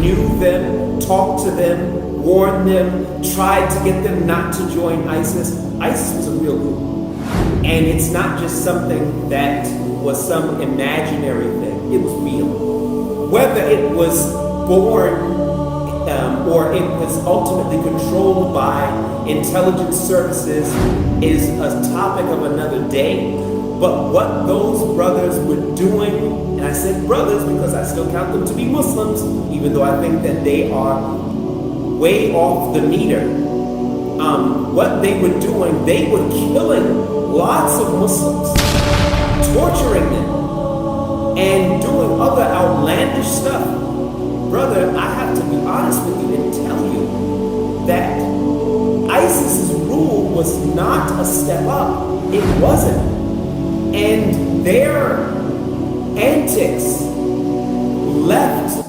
knew them, talked to them, warned them, tried to get them not to join ISIS. ISIS was a real group. And it's not just something that was some imaginary thing. It was real. Whether it was born or it was ultimately controlled by intelligence services is a topic of another day. But what those brothers were doing, and I said brothers because I still count them to be Muslims, even though I think that they are way off the meter. What they were doing, they were killing lots of Muslims, torturing them, and doing other outlandish stuff. Brother, I have to be honest with you and tell you that ISIS's rule was not a step up. It wasn't. And their antics left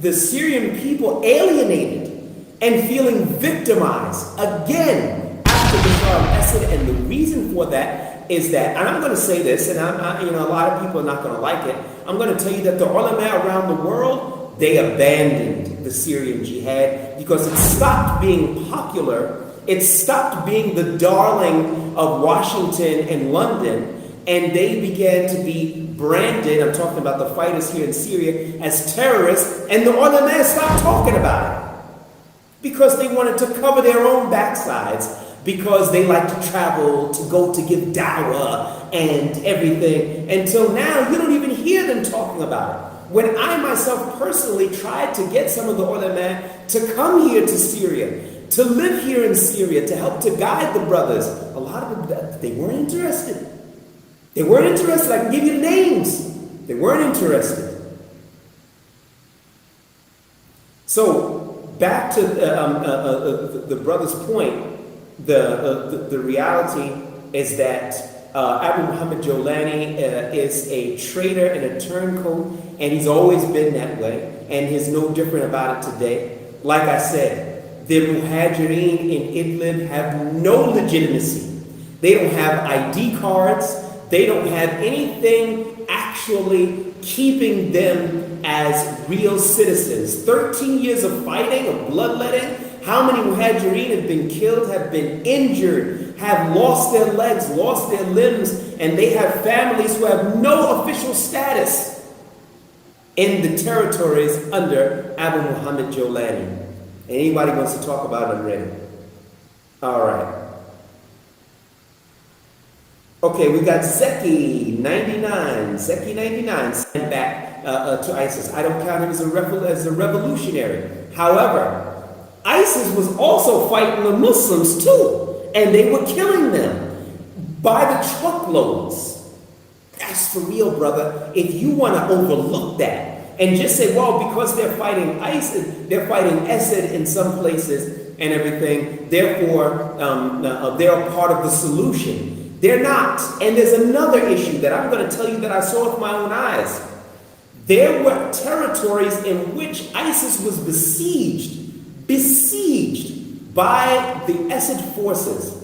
the Syrian people alienated and feeling victimized again after Bashar al-Assad. And the reason for that is that, and I'm going to say this, and a lot of people are not going to like it. I'm going to tell you that the ulama around the world, they abandoned the Syrian jihad because it stopped being popular. It stopped being the darling of Washington and London, and they began to be branded, I'm talking about the fighters here in Syria, as terrorists, and the ulama stopped talking about it because they wanted to cover their own backsides, because they like to travel, to go to give dawla and everything. Until now, you don't even hear them talking about it. When I myself personally tried to get some of the ulama to come here to Syria, to live here in Syria, to help to guide the brothers, a lot of them, they weren't interested. They weren't interested. I can give you the names. They weren't interested. So back to the brother's point, the reality is that Abu Muhammad Jolani is a traitor and a turncoat, and he's always been that way, and he's no different about it today. Like I said, the Muhajirin in Idlib have no legitimacy. They don't have ID cards. They don't have anything actually keeping them as real citizens. 13 years of fighting, of bloodletting. How many Muhajirin have been killed, have been injured, have lost their legs, lost their limbs, and they have families who have no official status in the territories under Abu Muhammad Jolani. Anybody wants to talk about it, I'm ready. All right. Okay, we got Zeki 99. Zeki 99 sent back to ISIS. I don't count him as a revolutionary. However, ISIS was also fighting the Muslims too, and they were killing them by the truckloads. That's for real, brother. If you want to overlook that and just say, well, because they're fighting ISIS, they're fighting Assad in some places and everything, therefore they're a part of the solution. They're not. And there's another issue that I'm going to tell you that I saw with my own eyes. There were territories in which ISIS was besieged by the Assad forces.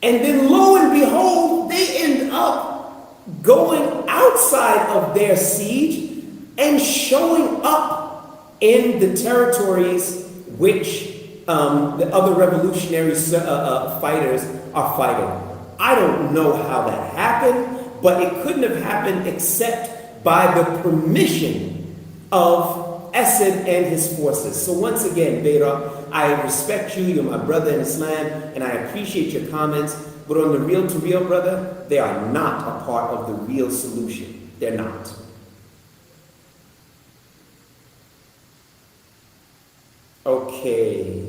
And then lo and behold, they end up going outside of their siege and showing up in the territories which the other revolutionary fighters are fighting. I don't know how that happened, but it couldn't have happened except by the permission of Assad and his forces. So once again, Beta, I respect you, you're my brother in Islam, and I appreciate your comments, but on the real to real, brother, they are not a part of the real solution. They're not. Okay.